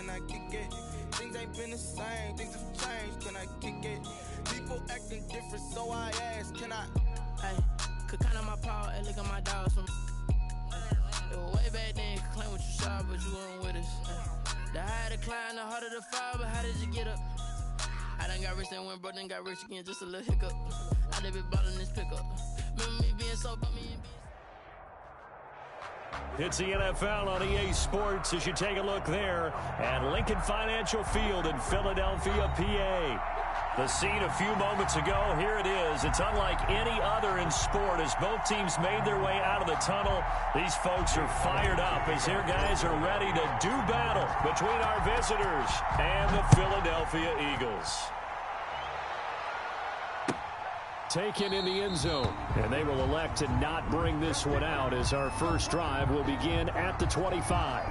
can I kick it? Things ain't been the same, things have changed, can I kick it? People acting different, so I ask, can I? Hey, could count on my power, and look at my dogs from. It was way back then, could claim what you saw, but you weren't with us. The higher the climb, the harder the fall, but how did you get up? I done got rich and went broke, then got rich again, just a little hiccup. I done been ballin' this pickup. Remember me being so bummy and being. It's the NFL on EA Sports as you take a look there at Lincoln Financial Field in Philadelphia, PA. The scene a few moments ago, here it is. It's unlike any other in sport as both teams made their way out of the tunnel. These folks are fired up as their guys are ready to do battle between our visitors and the Philadelphia Eagles. Taken in the end zone, and they will elect to not bring this one out as our first drive will begin at the 25.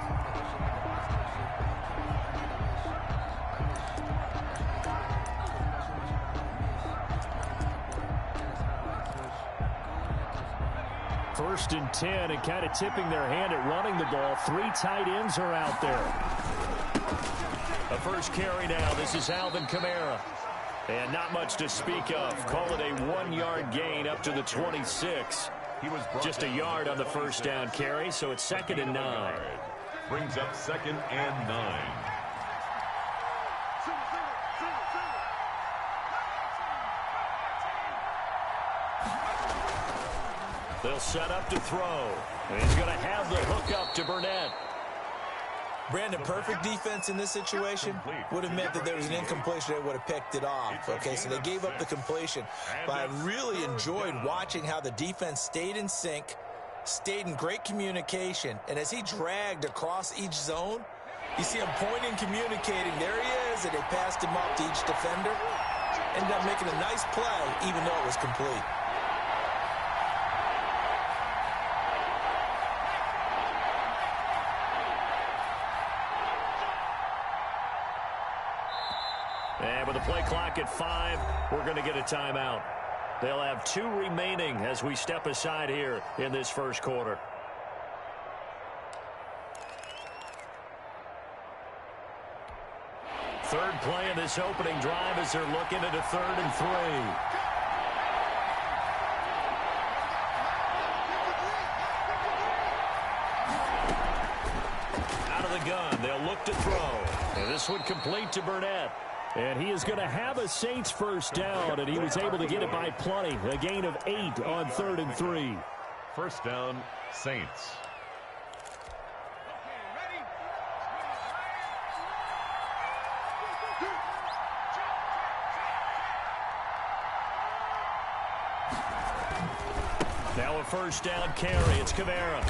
First and 10, and kind of tipping their hand at running the ball. 3 tight ends are out there. The first carry now. This is Alvin Kamara. And not much to speak of. Call it a 1-yard gain up to the 26. Just a yard on the first down carry, so it's 2nd and 9. Brings up 2nd and 9. They'll set up to throw. And he's going to have the hook up to Burnett. Brandon, perfect defense in this situation would have meant that there was an incompletion. They would have picked it off. Okay, so they gave up the completion. But I really enjoyed watching how the defense stayed in sync, stayed in great communication. And as he dragged across each zone, you see him pointing, communicating. There he is, and they passed him up to each defender. Ended up making a nice play, even though it was complete. And with the play clock at 5, we're going to get a timeout. They'll have 2 remaining as we step aside here in this first quarter. Third play of this opening drive as they're looking at a 3rd and 3. Out of the gun, they'll look to throw. And this one complete to Burnett. And he is going to have a Saints first down, and he was able to get it by plenty. A gain of 8 on 3rd and 3. First down, Saints. Now a first down carry. It's Kamara.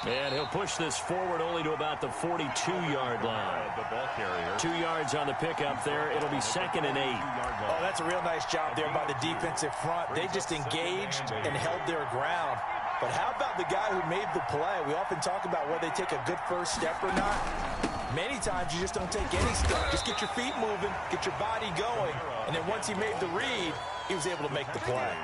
And he'll push this forward only to about the 42-yard line. The ball carrier. 2 yards on the pickup there. It'll be 2nd and 8. Oh, that's a real nice job there by the defensive front. They just engaged and held their ground. But how about the guy who made the play? We often talk about whether they take a good first step or not. Many times you just don't take any step. Just get your feet moving, get your body going. And then once he made the read, he was able to make the play.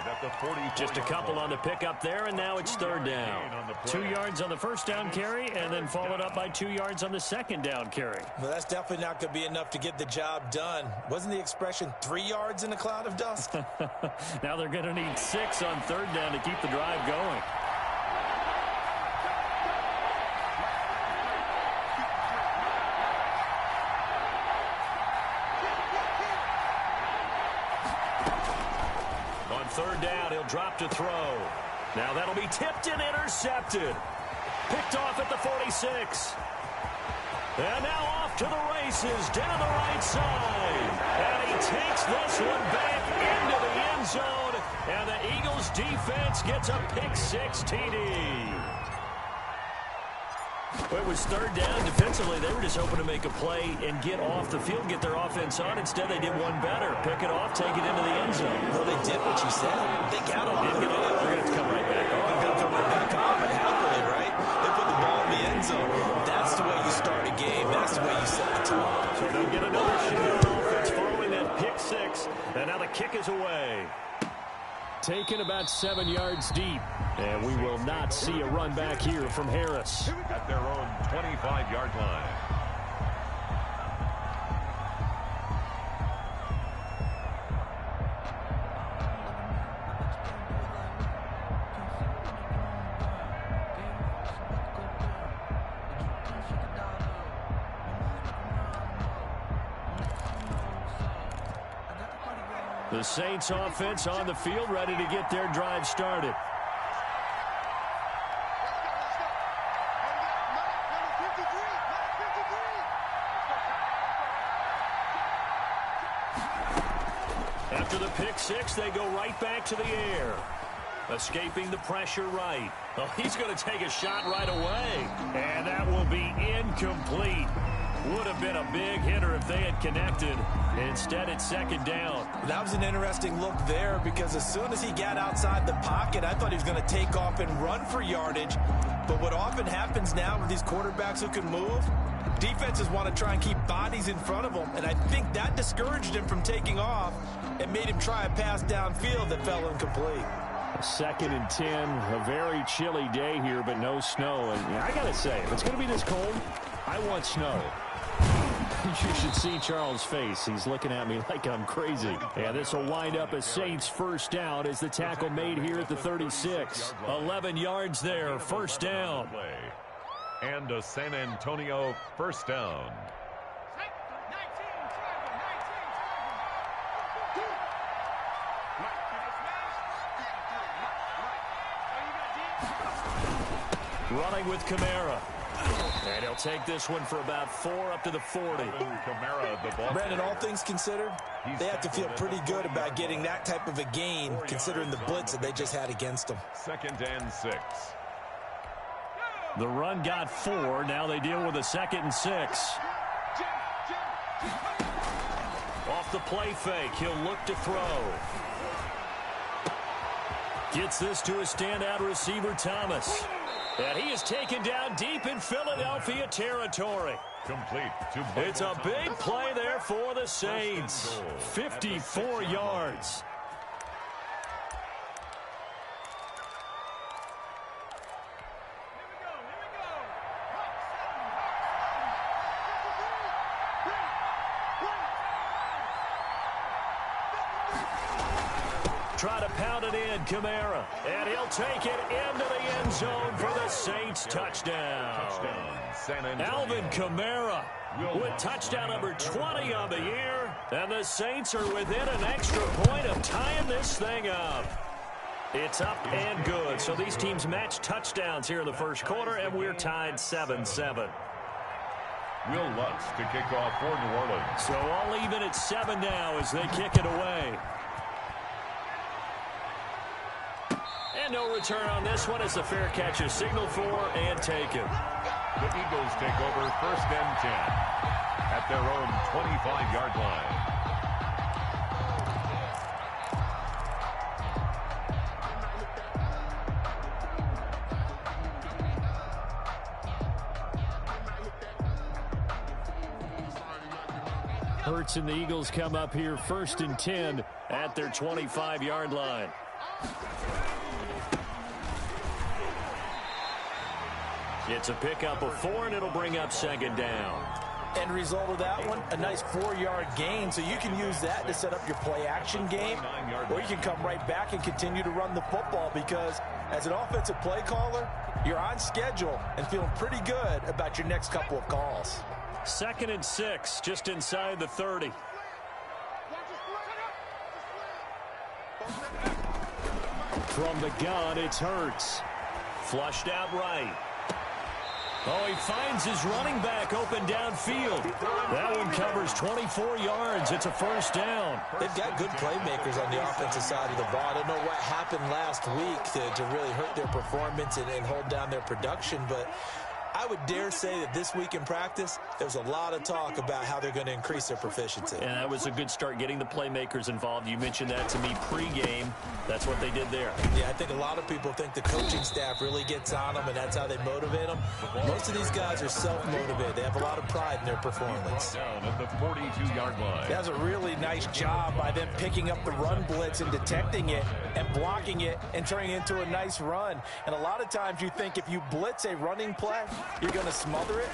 Just a couple on the pickup there, and now it's 3rd down. 2 yards on the first down carry, and then followed up by 2 yards on the second down carry. Well, that's definitely not going to be enough to get the job done. Wasn't the expression 3 yards in a cloud of dust? Now they're going to need 6 on 3rd down to keep the drive going. On 3rd down, he'll drop to throw. Now that'll be tipped and intercepted. Picked off at the 46. And now off to the races down the right side. And he takes this one back into the end zone. And the Eagles defense gets a pick-6 TD. It was 3rd down. Defensively, they were just hoping to make a play and get off the field, get their offense on. Instead, they did one better. Pick it off, take it into the end zone. Well, they did what you said. They got on. They're going to have to come right back on. They're going to come right back on, but happily, right? They put the ball in the end zone. That's the way you start a game. That's the way you set the tone. So they'll get another shot offense following that pick-6. And now the kick is away. Taken about 7 yards deep. And we will not see a run back here from Harris. At their own 25-yard line. The Saints offense on the field, ready to get their drive started. After the pick six, they go right back to the air. Escaping the pressure right. Oh, he's going to take a shot right away. And that will be incomplete. Would have been a big hitter if they had connected. Instead, it's second down. That was an interesting look there because as soon as he got outside the pocket, I thought he was going to take off and run for yardage. But what often happens now with these quarterbacks who can move, defenses want to try and keep bodies in front of them. And I think that discouraged him from taking off and made him try a pass downfield that fell incomplete. 2nd and 10, a very chilly day here, but no snow. And I got to say, if it's going to be this cold, I want snow. You should see Charles' face. He's looking at me like I'm crazy. And this will wind up a Saints first down as the tackle made here at the 36. 11 yards there, first down. And a San Antonio first down. Running with Kamara. And he'll take this one for about 4 up to the 40. Kamara, the ball. Brandon, all things considered, they have to feel pretty good about getting that type of a gain considering the blitz that they just had against them. 2nd and 6. The run got 4. Now they deal with a 2nd and 6. Off the play fake. He'll look to throw. Gets this to a standout receiver, Thomas. And he is taken down deep in Philadelphia territory. Complete. It's a big play there for the Saints. 54 yards. Try to pound it in, Kamara. And he'll take it into the end zone for the Saints touchdown. Alvin Kamara with touchdown number 20 on the year. And the Saints are within an extra point of tying this thing up. It's up and good. So these teams match touchdowns here in the first quarter, and we're tied 7-7. Will Lutz to kick off for New Orleans. So all even at 7 now as they kick it away. And no return on this one. It's a fair catch, a signal for and taken. The Eagles take over 1st and 10 at their own 25-yard line. Hurts and the Eagles come up here 1st and 10 at their 25-yard line. It's a pickup of 4, and it'll bring up 2nd down. End result of that one, a nice 4-yard gain, so you can use that to set up your play-action game, or you can come right back and continue to run the football because as an offensive play caller, you're on schedule and feeling pretty good about your next couple of calls. 2nd and 6, just inside the 30. From the gun, it's Hurts. Flushed out right. Oh, he finds his running back open downfield. That one covers 24 yards. It's a first down. They've got good playmakers on the offensive side of the ball. I don't know what happened last week to really hurt their performance and hold down their production, but I would dare say that this week in practice, there's a lot of talk about how they're going to increase their proficiency. And that was a good start, getting the playmakers involved. You mentioned that to me pregame. That's what they did there. Yeah, I think a lot of people think the coaching staff really gets on them, and that's how they motivate them. Most of these guys are self-motivated. They have a lot of pride in their performance. Down at the 42-yard line. That's a really nice job by them picking up the run blitz and detecting it and blocking it and turning it into a nice run. And a lot of times you think if you blitz a running play, you're going to smother it.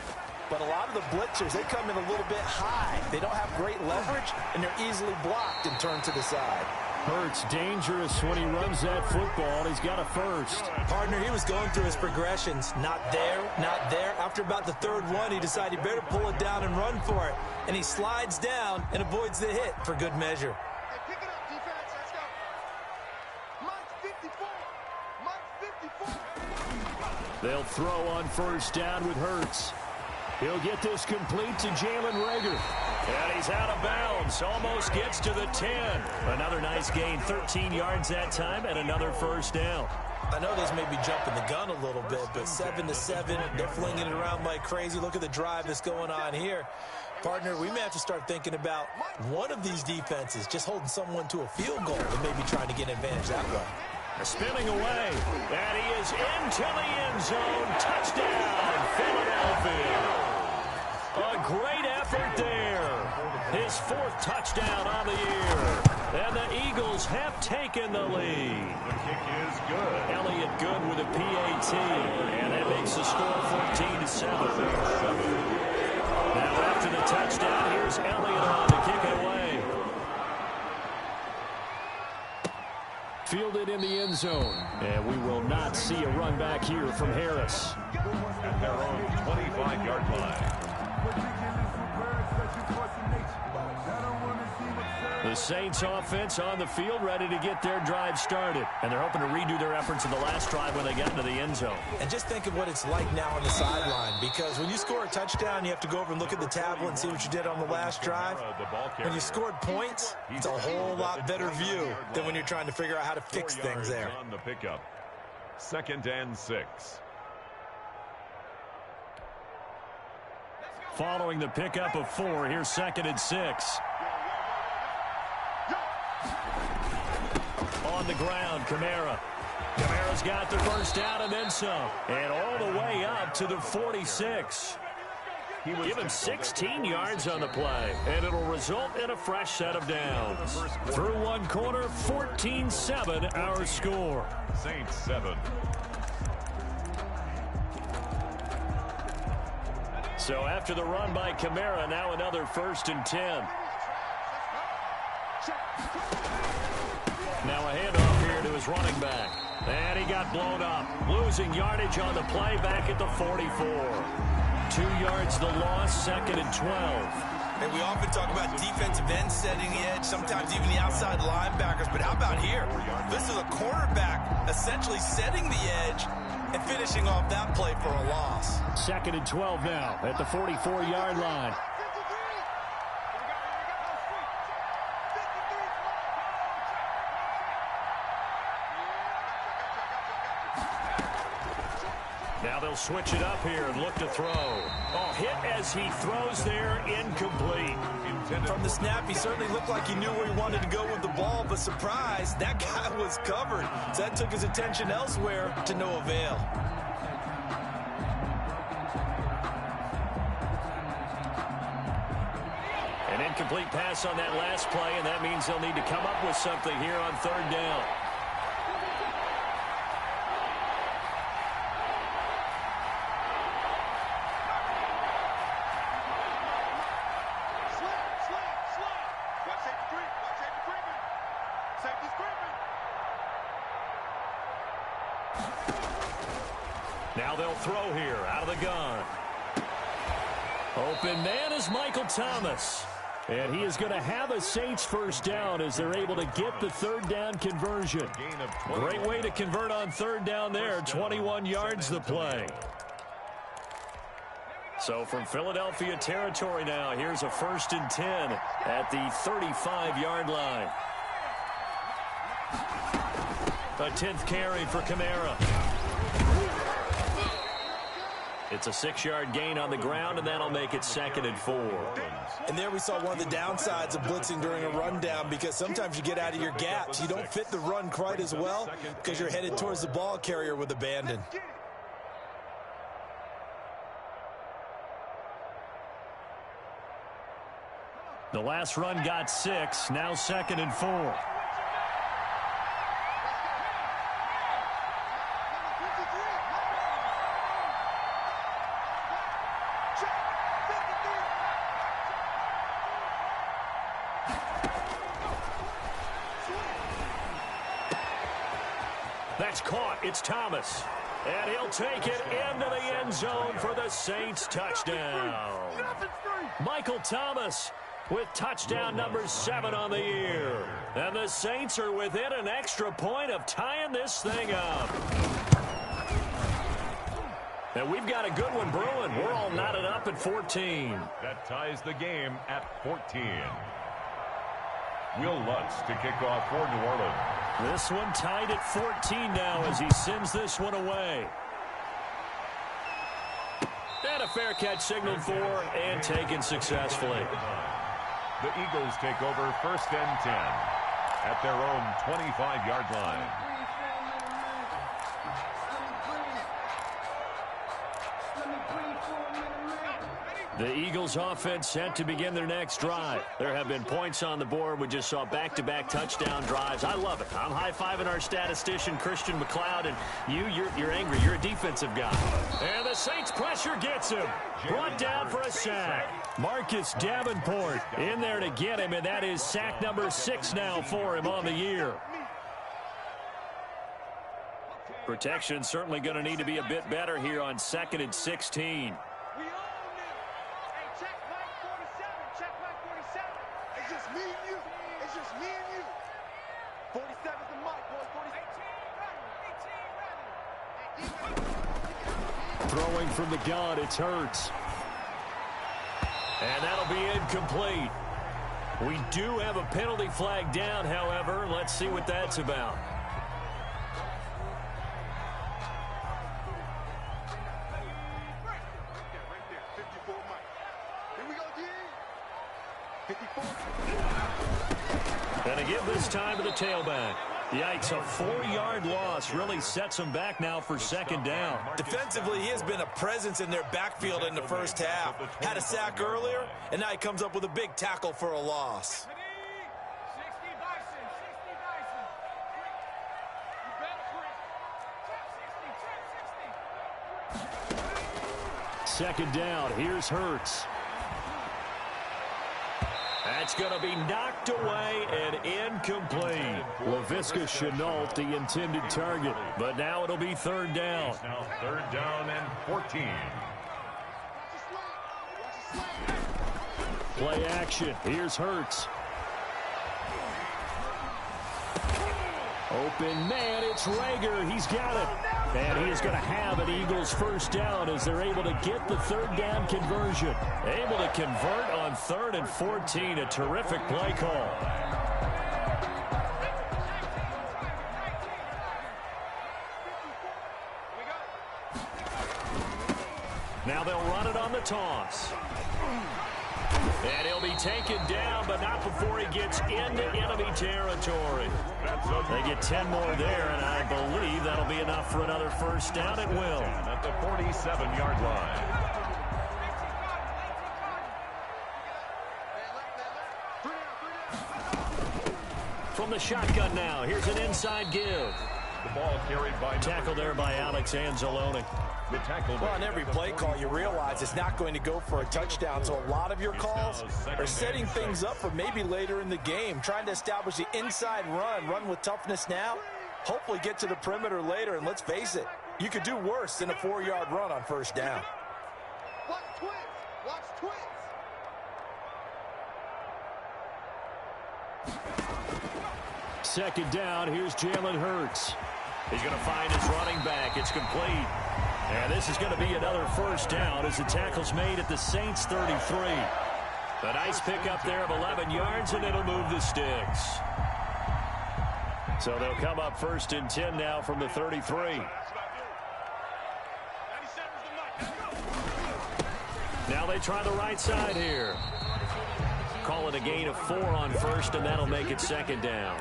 But a lot of the blitzers, they come in a little bit high. They don't have great leverage, and they're easily blocked and turned to the side. Hurts dangerous when he runs that football. He's got a first. Partner, he was going through his progressions. Not there, not there. After about the third one, he decided he better pull it down and run for it. And he slides down and avoids the hit for good measure. They'll throw on first down with Hurts. He'll get this complete to Jalen Reagor. And he's out of bounds. Almost gets to the 10. Another nice gain, 13 yards that time, and another first down. I know this may be jumping the gun a little bit, but 7-7, they're flinging it around like crazy. Look at the drive that's going on here. Partner, we may have to start thinking about one of these defenses just holding someone to a field goal and maybe trying to get an advantage that way. Spinning away, and he is into the end zone. Touchdown, Philadelphia. A great effort there. His 4th touchdown on the year. And the Eagles have taken the lead. The kick is good. Elliott good with a PAT. And that makes the score 14-7. Now after the touchdown, here's Elliott on to kick it away. Fielded in the end zone. And we will not see a run back here from Harris. At their own 25-yard line. The Saints offense on the field ready to get their drive started. And they're hoping to redo their efforts in the last drive when they got into the end zone. And just think of what it's like now on the sideline, because when you score a touchdown, you have to go over and look at the tablet and see what you did on the last drive. When you scored points, it's a whole lot better view than when you're trying to figure out how to fix things there. On the pickup. 2nd and 6. Following the pickup of 4, here's 2nd and 6. On the ground, Kamara. Kamara's got the first down and then some. And all the way up to the 46. Give him 16 yards on the play, and it'll result in a fresh set of downs. Through one quarter, 14-7 our score. Saints 7. So after the run by Kamara, now another 1st and 10. Now a handoff here to his running back. And he got blown up. Losing yardage on the play back at the 44. 2 yards the loss, 2nd and 12. And we often talk about defensive ends setting the edge, sometimes even the outside linebackers. But how about here? This is a quarterback essentially setting the edge and finishing off that play for a loss. 2nd and 12 now at the 44-yard line. Now they'll switch it up here and look to throw. Oh, hit as he throws there, incomplete. From the snap, he certainly looked like he knew where he wanted to go with the ball, but surprise, that guy was covered. So that took his attention elsewhere to no avail. An incomplete pass on that last play, and that means they'll need to come up with something here on 3rd down. Now they'll throw here out of the gun. Open man is Michael Thomas. And he is going to have a Saints first down as they're able to get the 3rd down conversion. Great way to convert on 3rd down there. 21 yards the play. So from Philadelphia territory now, here's a 1st and 10 at the 35-yard line. A 10th carry for Kamara. It's a 6-yard gain on the ground, and that'll make it 2nd and 4. And there we saw one of the downsides of blitzing during a rundown, because sometimes you get out of your gaps. You don't fit the run quite as well because you're headed towards the ball carrier with abandon. The last run got 6, now 2nd and 4. That's caught. It's Thomas. And he'll take it into the end zone for the Saints touchdown. Michael Thomas with touchdown number 7 on the year. And the Saints are within an extra point of tying this thing up. And we've got a good one brewing. We're all knotted up at 14. That ties the game at 14. Will Lutz to kick off for New Orleans. This one tied at 14 now as he sends this one away. And a fair catch signaled for and taken successfully. The Eagles take over 1st and 10 at their own 25-yard line. The Eagles offense set to begin their next drive. There have been points on the board. We just saw back-to-back touchdown drives. I love it. I'm high-fiving our statistician, Christian McLeod, and you're angry. You're a defensive guy. And the Saints pressure gets him. Brought down for a sack. Marcus Davenport in there to get him, and that is sack number 6 now for him on the year. Protection certainly going to need to be a bit better here on 2nd and 16. Throwing from the gun, it's Hurts. And that'll be incomplete. We do have a penalty flag down, however. Let's see what that's about. And to give this time to the tailback. Yikes, a 4-yard loss really sets them back now for 2nd down. Defensively, he has been a presence in their backfield in the first half. Had a sack earlier, and now he comes up with a big tackle for a loss. Second down, here's Hurts. That's going to be knocked away and incomplete. Laviska Shenault, the intended target. But now it'll be 3rd down. Now 3rd down and 14. Play action. Here's Hurts. Open man, it's Rager. He's got it. And he is going to have an Eagles 1st down as they're able to get the 3rd down conversion. Able to convert on 3rd and 14. A terrific play call. Now they'll run it on the toss. And he'll be taken down, but not before he gets into enemy territory. They get 10 more there, and I believe that'll be enough for another 1st down. It will. At the 47-yard line. From the shotgun now, here's an inside give. The ball carried by tackle there by Alex Anzalone. The tackle. Well, on every play call, you realize it's not going to go for a touchdown. So a lot of your calls are setting things up for maybe later in the game, trying to establish the inside run with toughness now, hopefully get to the perimeter later. And let's face it, you could do worse than a 4-yard run on 1st down. Watch twins. Watch twins. 2nd down, here's Jalen Hurts. He's going to find his running back. It's complete. And this is going to be another 1st down as the tackle's made at the Saints 33. A nice pickup there of 11 yards, and it'll move the sticks. So they'll come up 1st and 10 now from the 33. Now they try the right side here. Call it a gain of 4 on 1st, and that'll make it 2nd down.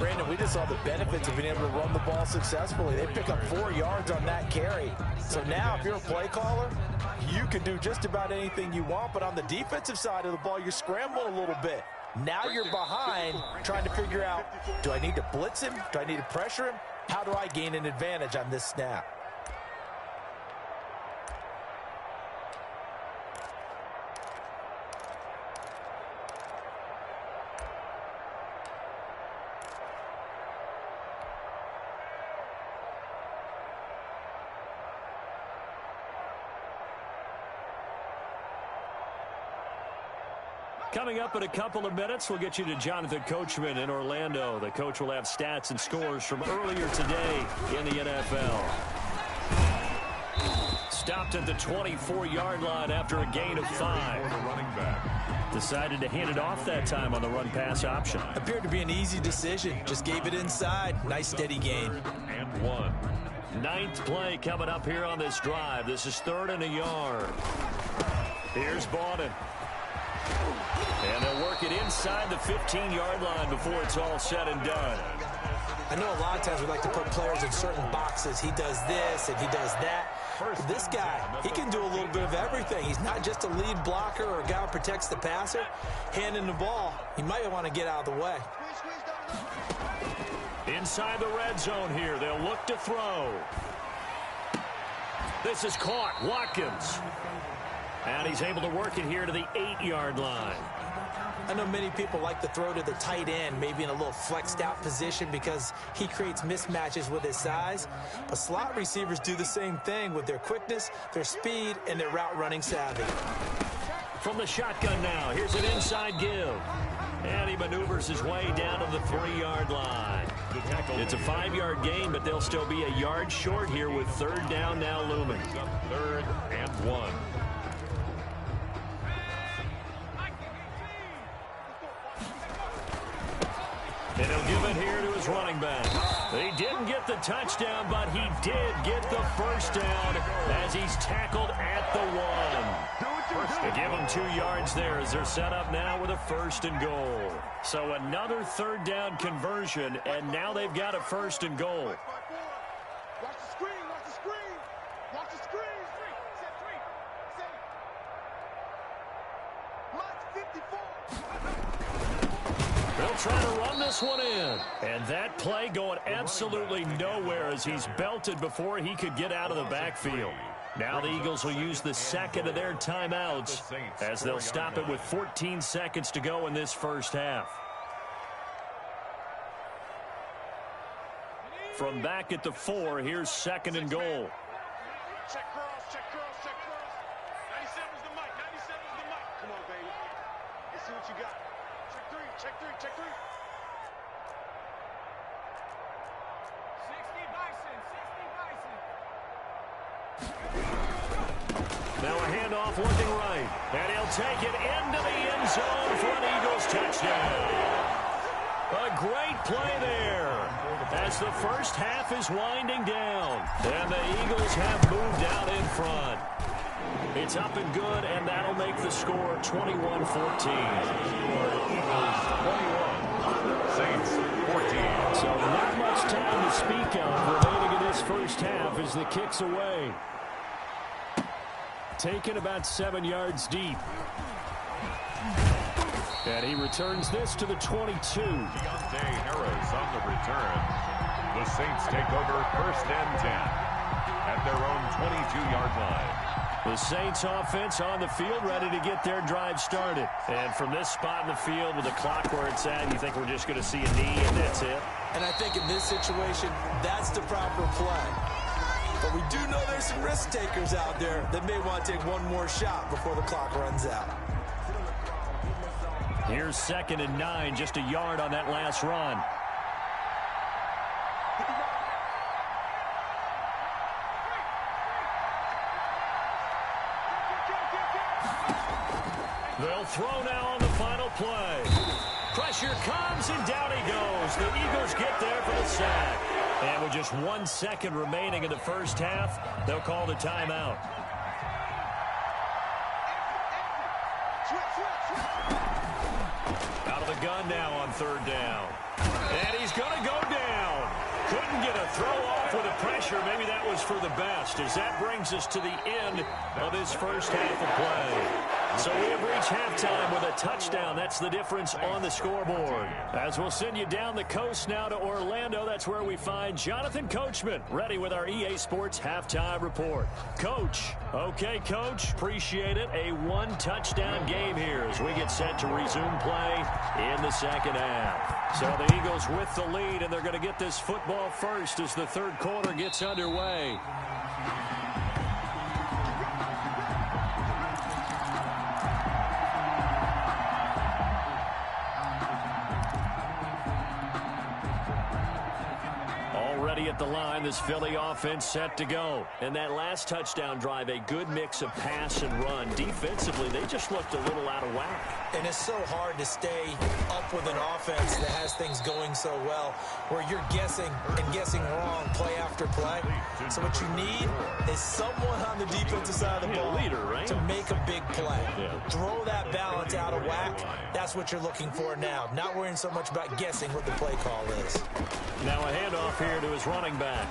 Brandon, we just saw the benefits of being able to run the ball successfully. They pick up 4 yards on that carry. So now if you're a play caller, you can do just about anything you want. But on the defensive side of the ball, you're scrambling a little bit. Now you're behind trying to figure out, do I need to blitz him? Do I need to pressure him? How do I gain an advantage on this snap? Coming up in a couple of minutes, we'll get you to Jonathan Coachman in Orlando. The coach will have stats and scores from earlier today in the NFL. stopped at the 24-yard line after a gain of 5. The running back. Decided to hand it off that time on the run-pass option. Appeared to be an easy decision. Just gave it inside. Nice steady gain. And 1. 9th play coming up here on this drive. This is 3rd and a yard. Here's Bowden. And they'll work it inside the 15-yard line before it's all said and done. I know a lot of times we like to put players in certain boxes. He does this and he does that. But this guy, he can do a little bit of everything. He's not just a lead blocker or a guy who protects the passer. Handing the ball, he might want to get out of the way. Inside the red zone here, they'll look to throw. This is caught. Watkins. And he's able to work it here to the 8-yard line. I know many people like to throw to the tight end, maybe in a little flexed out position because he creates mismatches with his size. But slot receivers do the same thing with their quickness, their speed, and their route running savvy. From the shotgun now, here's an inside give. And he maneuvers his way down to the 3-yard line. It's a 5-yard gain, but they'll still be a yard short here with 3rd down now looming. 3rd and 1. And he'll give it here to his running back. He didn't get the touchdown, but he did get the first down as he's tackled at the 1. They give him 2 yards there as they're set up now with a 1st and goal. So another 3rd down conversion, and now they've got a 1st and goal. Watch the screen, watch the screen. Watch the screen. Watch 54. They'll try to run this one in. And that play going absolutely nowhere as he's belted before he could get out of the backfield. Now the Eagles will use the second of their timeouts as they'll stop it with 14 seconds to go in this first half. From back at the 4, here's 2nd and goal. Check cross, check cross, check cross. 97's the mic, 97's the mic. Come on, baby. Let's see what you got. Check 3, check 3, check 3. 60 Bison, 60 Bison. Now a handoff looking right. And he'll take it into the end zone for an Eagles touchdown. A great play there as the first half is winding down. And the Eagles have moved out in front. It's up and good, and that'll make the score 21-14. Eagles 21, Saints 14. So not much time to speak of remaining in this first half as the kick's away. Taken about 7 yards deep. And he returns this to the 22. Deontay Harris on the return. The Saints take over 1st and 10 at their own 22-yard line. The Saints offense on the field, ready to get their drive started. And from this spot in the field with the clock where it's at, you think we're just going to see a knee and that's it? And I think in this situation, that's the proper play. But we do know there's some risk takers out there that may want to take one more shot before the clock runs out. Here's 2nd and 9, just a yard on that last run. They'll throw now on the final play. Pressure comes, and down he goes. The Eagles get there for the sack. And with just 1 second remaining in the first half, they'll call the timeout. Out of the gun now on 3rd down. And he's going to go down. Couldn't get a throw off with the pressure. Maybe that was for the best, as that brings us to the end of this first half of play. So we have reached halftime with a touchdown. That's the difference on the scoreboard. As we'll send you down the coast now to Orlando, that's where we find Jonathan Coachman, ready with our EA Sports halftime report. Coach. Okay, Coach. Appreciate it. A 1-touchdown game here as we get set to resume play in the second half. So the Eagles with the lead, and they're going to get this football first as the 3rd quarter gets underway. at the line. This Philly offense set to go. And that last touchdown drive, a good mix of pass and run. Defensively, they just looked a little out of whack. And it's so hard to stay up with an offense that has things going so well, where you're guessing and guessing wrong play after play. So what you need is someone on the defensive side of the ball to make a big play. Throw that balance out of whack. That's what you're looking for now. Not worrying so much about guessing what the play call is. Now a handoff here to his running back.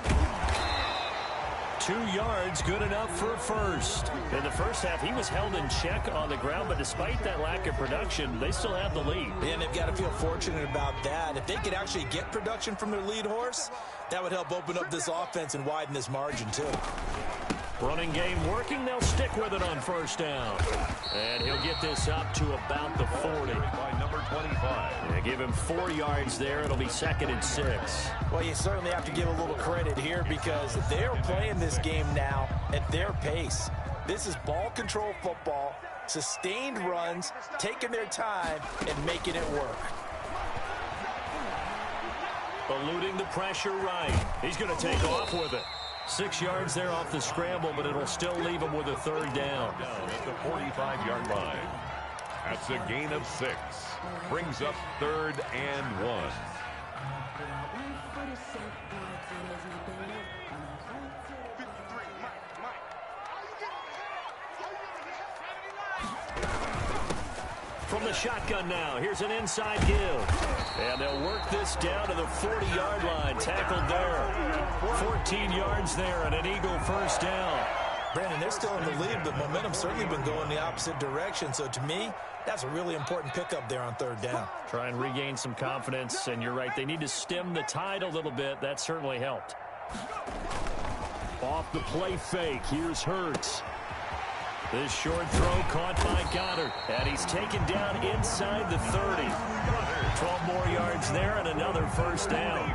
2 yards, good enough for a first. In the first half, he was held in check on the ground, but despite that lack of production, they still have the lead. And they've got to feel fortunate about that. If they could actually get production from their lead horse, that would help open up this offense and widen this margin, too. Running game working. They'll stick with it on first down. And he'll get this up to about the 40. By number 25. They give him 4 yards there. It'll be 2nd and 6. Well, you certainly have to give a little credit here because they're playing this game now at their pace. This is ball control football, sustained runs, taking their time, and making it work. Eluding the pressure right. He's going to take off with it. 6 yards there off the scramble, but it'll still leave him with a 3rd down. Down at the 45-yard line. That's a gain of 6. Brings up 3rd and 1. From the shotgun now, here's an inside give. And they'll work this down to the 40-yard line. Tackled there. 14 yards there and an Eagle first down. Brandon, they're still in the lead, but momentum's certainly been going the opposite direction. So to me, that's a really important pickup there on 3rd down. Try and regain some confidence, and you're right. They need to stem the tide a little bit. That certainly helped. Off the play fake, here's Hurts. This short throw caught by Goddard, and he's taken down inside the 30. 12 more yards there and another first down.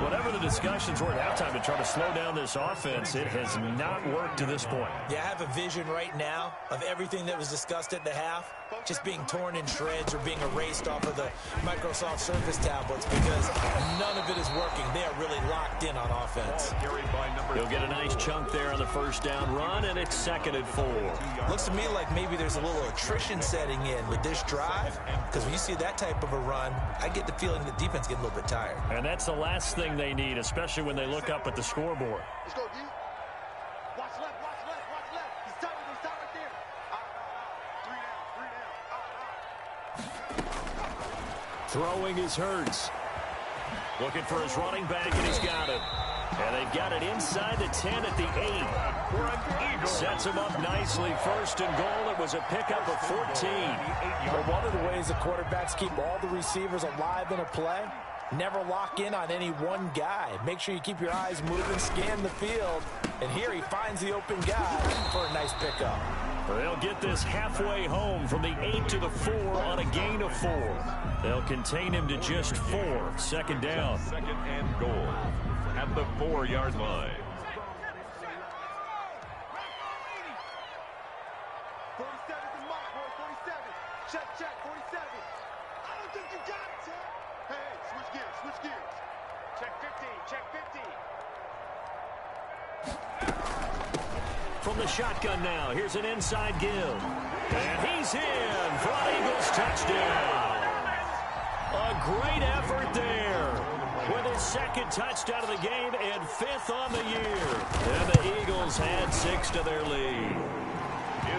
Whatever the discussions were at halftime to try to slow down this offense, it has not worked to this point. Yeah, I have a vision right now of everything that was discussed at the half just being torn in shreds or being erased off of the Microsoft Surface tablets because none of it is working. They are really locked in on offense. He'll get a nice chunk there on the first down run, and it's 2nd and 4. Looks to me like maybe there's a little attrition setting in with this drive because when you see that type of a run, I get the feeling the defense getting a little bit tired. And that's the last thing they need, especially when they look up at the scoreboard. Let's go, D. Watch left, watch left, watch left. He's tight right there. 3 down. Throwing is Hurts. Looking for his running back, and he's got him. And they've got it inside the 10 at the 8. Sets him up nicely. 1st and goal. It was a pickup of 14. But one of the ways the quarterbacks keep all the receivers alive in a play, never lock in on any one guy. Make sure you keep your eyes moving, scan the field. And here he finds the open guy for a nice pickup. They'll get this halfway home from the 8 to the 4 on a gain of 4. They'll contain him to just 4. 2nd down. 2nd and goal at the 4-yard line. 47's the mark, boy. 47. Check, 47. I don't think you got it, sir. Hey, switch gears. Check 15. From the shotgun now, here's an inside give. And he's in for an Eagles touchdown. A great effort there. With his 2nd touchdown of the game and 5th on the year. And the Eagles add 6 to their lead.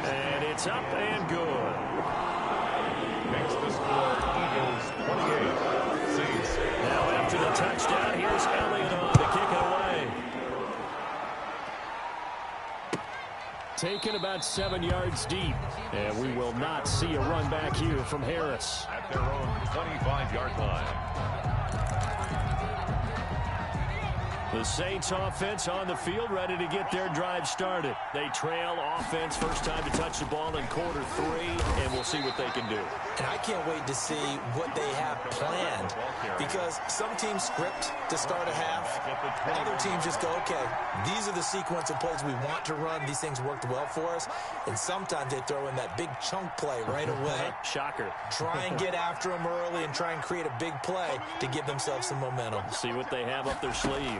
And it's up and good. Makes the score Eagles 28. Saints. Now after the touchdown, here's Elliott on to kick it away. Taken about 7 yards deep. And we will not see a run back here from Harris. At their own 25-yard line. The Saints offense on the field, ready to get their drive started. They trail offense, first time to touch the ball in quarter 3, and we'll see what they can do. And I can't wait to see what they have planned because some teams script to start a half. Other teams just go, okay, these are the sequence of plays we want to run. These things worked well for us. And sometimes they throw in that big chunk play right away. Shocker. Try and get after them early and try and create a big play to give themselves some momentum. See what they have up their sleeve.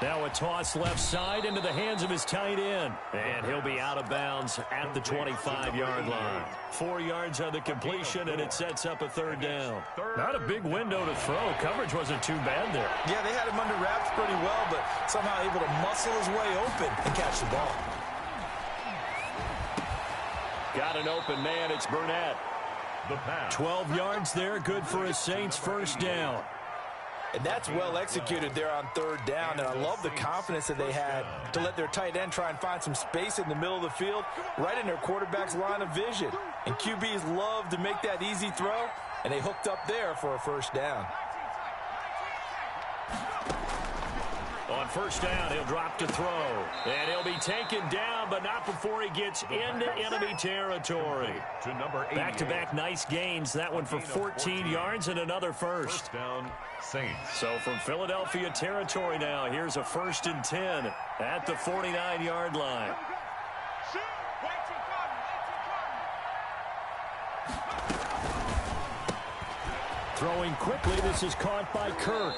Now a toss left side into the hands of his tight end. And he'll be out of bounds at the 25-yard line. 4 yards on the completion, and it sets up a third down. Not a big window to throw. Coverage wasn't too bad there. Yeah, they had him under wraps pretty well, but somehow able to muscle his way open and catch the ball. Got an open man. It's Burnett. 12 yards there. Good for a Saints first down. And that's well executed there on third down, and I love the confidence that they had to let their tight end try and find some space in the middle of the field, right in their quarterback's line of vision. And QBs love to make that easy throw, and they hooked up there for a first down. On first down, he'll drop to throw. And he'll be taken down, but not before he gets into enemy territory. Back-to-back nice gains. That one for 14 yards and another first. Down, Saints. So from Philadelphia territory now, here's a 1st and 10 at the 49-yard line. Throwing quickly, this is caught by Kirk.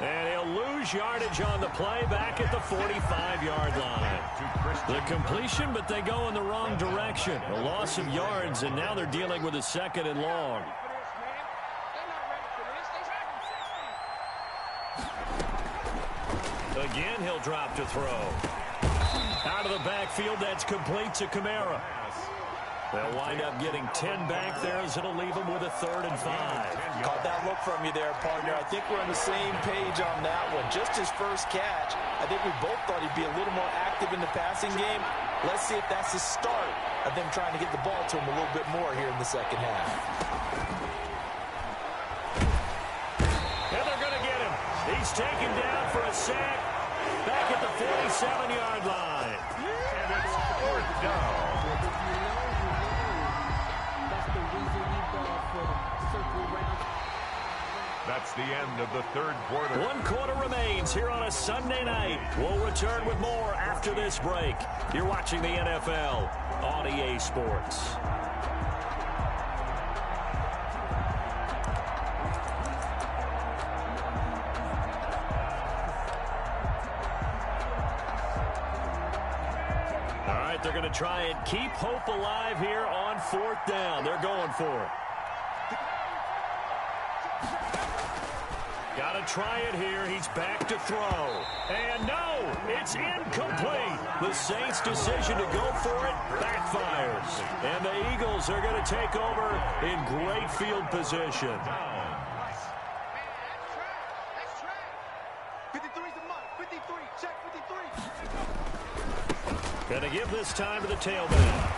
And he'll lose yardage on the play back at the 45-yard line. The completion, but they go in the wrong direction. A loss of yards, and now they're dealing with a 2nd and long. Again, he'll drop to throw. Out of the backfield, that's complete to Kamara. They'll wind up getting 10 back there as it'll leave them with a 3rd and 5. Caught that look from you there, partner. I think we're on the same page on that one. Just his first catch. I think we both thought he'd be a little more active in the passing game. Let's see if that's the start of them trying to get the ball to him a little bit more here in the second half. And they're going to get him. He's taken down for a sack back at the 47-yard line. And it's 4th down. That's the end of the 3rd quarter. 1 quarter remains here on a Sunday night. We'll return with more after this break. You're watching the NFL on EA Sports. All right, they're going to try and keep hope alive here on 4th down. They're going for it. Got to try it here. He's back to throw. And no, it's incomplete. The Saints' decision to go for it backfires. And the Eagles are going to take over in great field position. 53's the mark. 53. Check 53. Going to give this time to the tailback.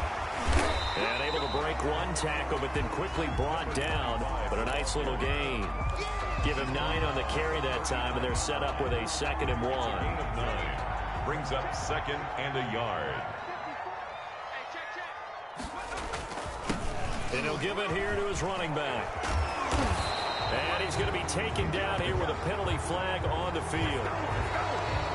And able to break one tackle, but then quickly brought down. But a nice little gain. Give him 9 on the carry that time, and they're set up with a 2nd and 1. Gain of 9. Brings up 2nd and a yard. And he'll give it here to his running back. And he's going to be taken down here with a penalty flag on the field.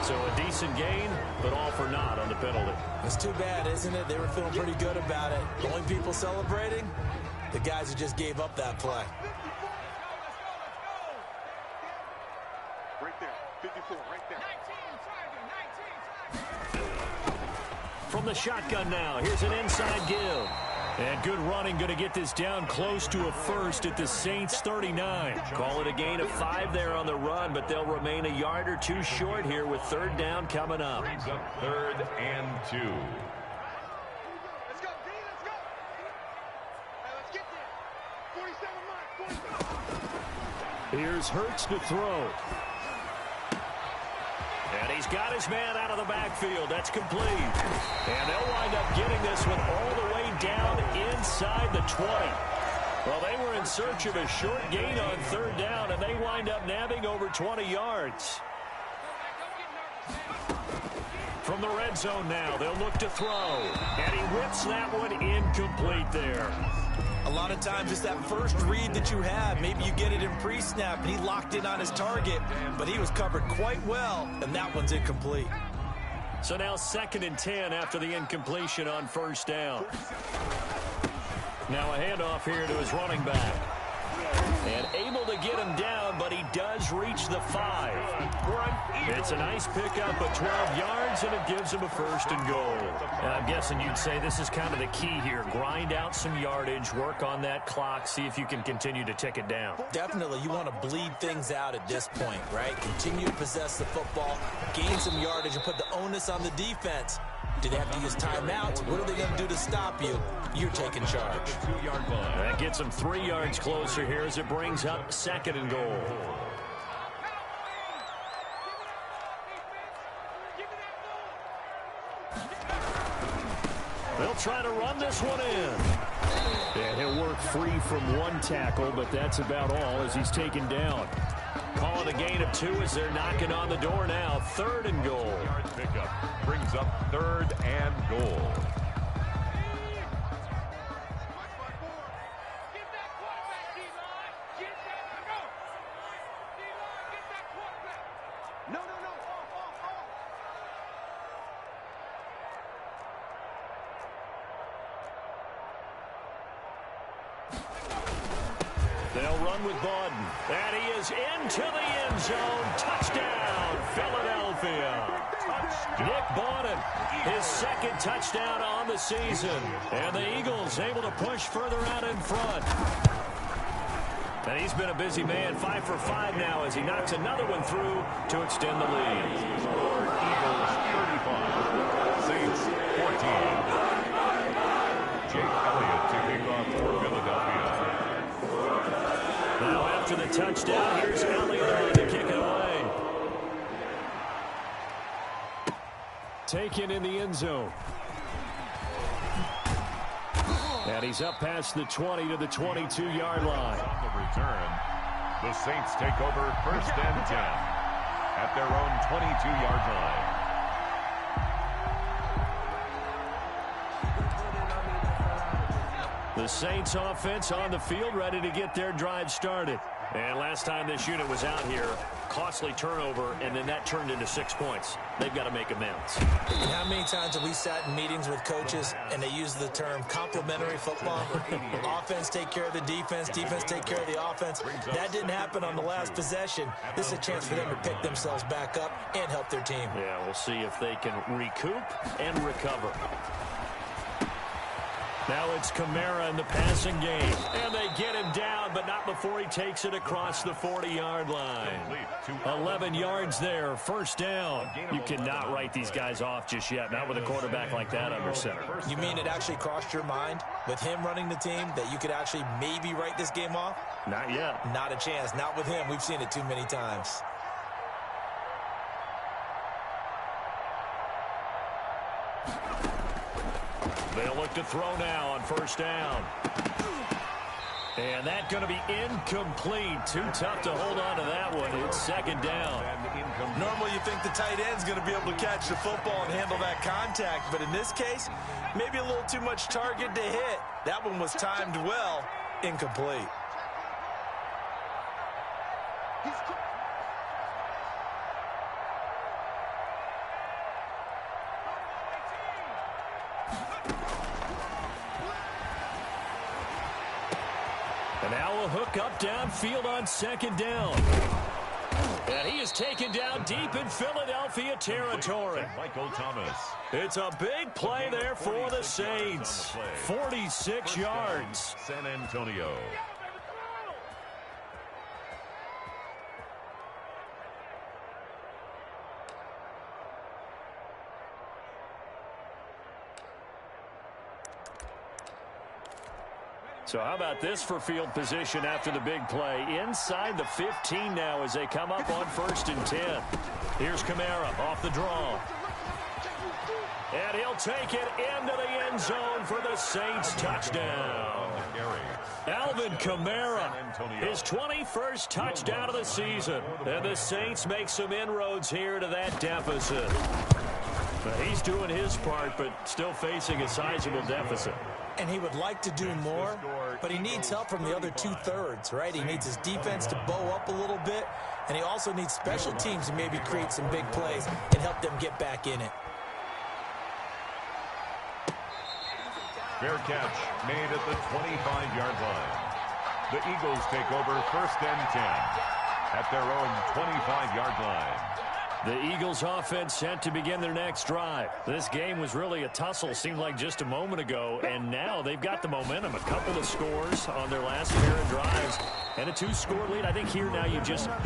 So a decent gain, but all for naught on the penalty. It's too bad, isn't it? They were feeling pretty good about it. The only people celebrating, the guys who just gave up that play. Right there. 54. Right there. From the shotgun now, here's an inside give. And good running, going to get this down close to a first at the Saints 39. Call it a gain of 5 there on the run, but they'll remain a yard or 2 short here with 3rd down coming up. Brings up 3rd and 2. Let's go, D. Let's go. Hey, let's get there. 47 mark. 47. Here's Hurts to throw. And he's got his man out of the backfield. That's complete. And they'll wind up getting this one all the way down inside the 20. Well, they were in search of a short gain on 3rd down, and they wind up nabbing over 20 yards. From the red zone now, they'll look to throw. And he rips that one incomplete there. A lot of times it's that first read that you have. Maybe you get it in pre-snap, and he locked in on his target, but he was covered quite well, and that one's incomplete. So now 2nd and 10 after the incompletion on 1st down. Now a handoff here to his running back. And able to get him down, but he does reach the 5. It's a nice pickup of 12 yards, and it gives him a 1st and goal. And I'm guessing you'd say this is kind of the key here. Grind out some yardage, work on that clock, see if you can continue to tick it down. Definitely, you want to bleed things out at this point, right? Continue to possess the football, gain some yardage, and put the onus on the defense. Do they have to use timeouts? What are they going to do to stop you? You're taking charge. That gets them 3 yards closer here as it brings up 2nd and goal. They'll try to run this one in. And he'll work free from 1 tackle, but that's about all as he's taken down. Calling a gain of 2 as they're knocking on the door now. 3rd and goal. Yard pickup brings up 3rd and goal. They'll run with Bawden. And he is into the end zone. Touchdown, Philadelphia. Nick Bawden, his 2nd touchdown on the season. And the Eagles able to push further out in front. And he's been a busy man, 5 for 5 now as he knocks another one through to extend the lead. Eagles 35, Saints 14. Jake Elliott to kick off for Philadelphia. Now after the touchdown, here's Elliott to kick it away. Taken in the end zone. And he's up past the 20 to the 22-yard line. On the return, the Saints take over 1st and 10 at their own 22-yard line. The Saints offense on the field, ready to get their drive started. And last time this unit was out here, costly turnover, and then that turned into 6 points. They've got to make amends. And how many times have we sat in meetings with coaches and they use the term complementary football? Offense take care of the defense, defense take care of the offense. That didn't happen on the last possession. This is a chance for them to pick themselves back up and help their team. Yeah, we'll see if they can recoup and recover. Now it's Kamara in the passing game. And they get him down, but not before he takes it across the 40-yard line. 11 yards there, 1st down. You cannot write these guys off just yet, not with a quarterback like that under center. You mean it actually crossed your mind with him running the team that you could actually maybe write this game off? Not yet. Not a chance. Not with him. We've seen it too many times. They'll look to throw now on 1st down. And that's going to be incomplete. Too tough to hold on to that one. It's 2nd down. Normally you think the tight end's going to be able to catch the football and handle that contact. But in this case, maybe a little too much target to hit. That one was timed well. Incomplete. And now a hook up downfield on 2nd down. And he is taken down deep in Philadelphia territory. Michael Thomas. It's a big play there for the Saints. 46 yards. San Antonio. So how about this for field position after the big play? Inside the 15 now as they come up on 1st and 10. Here's Kamara off the draw. And he'll take it into the end zone for the Saints touchdown. Alvin Kamara, his 21st touchdown of the season. And the Saints make some inroads here to that deficit. He's doing his part, but still facing a sizable deficit. And he would like to do more, but he needs help from the other 2/3, right? He needs his defense to bow up a little bit, and he also needs special teams to maybe create some big plays and help them get back in it. Fair catch made at the 25-yard line. The Eagles take over first and 10 at their own 25-yard line. The Eagles offense set to begin their next drive. This game was really a tussle, seemed like just a moment ago, and now they've got the momentum. A couple of scores on their last pair of drives and a 2-score lead. I think here now you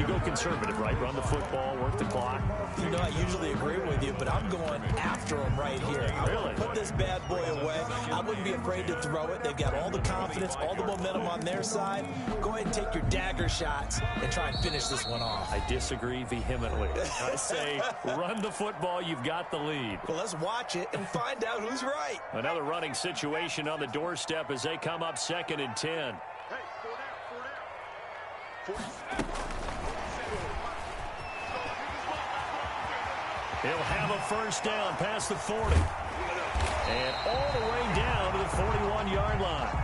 go conservative, right? Run the football, work the clock. You know, I usually agree with you, but I'm going after them right here. I Really? put this bad boy away. I wouldn't be afraid to throw it. They've got all the confidence, all the momentum on their side. Go ahead and take your dagger shots and try and finish this one off. I disagree vehemently. I say run the football. You've got the lead. Well, let's watch it and find out who's right. Another running situation on the doorstep as they come up 2nd and 10. Hey, 4 down. 47. He'll have a first down past the 40. And all the way down to the 41-yard line.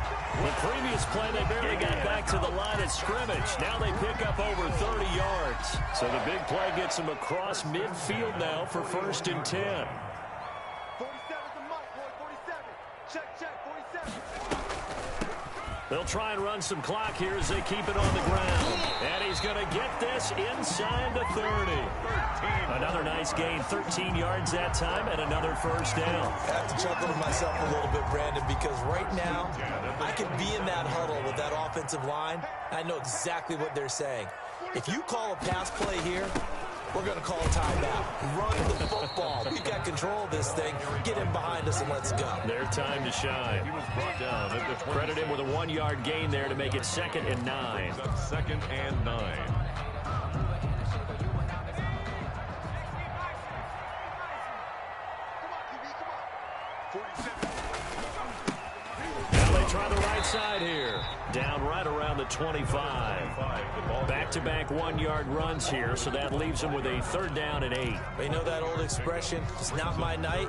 The previous play, they barely got back to the line of scrimmage. Now they pick up over 30 yards. So the big play gets them across midfield now for first and 10. 47's the mic, boy. 47. Check, 47. They'll try and run some clock here as they keep it on the ground. And he's going to get this inside the 30. Another nice gain, 13 yards that time, and another first down. I have to chuckle to myself a little bit, Brandon, because right now I could be in that huddle with that offensive line. I know exactly what they're saying. If you call a pass play here, we're going to call a timeout. Run the football. We've got control of this thing. Get him behind us and let's go. Their time to shine. He was brought down at the 20. Credit him with a 1-yard gain there to make it 2nd and 9. Second and 9. Now they try the right side here. Down right around the 25. Back-to-back 1-yard runs here, so that leaves them with a 3rd down and 8. You know that old expression, it's not my night?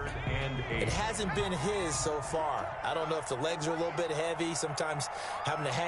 It hasn't been his so far. I don't know if the legs are a little bit heavy, sometimes having to hang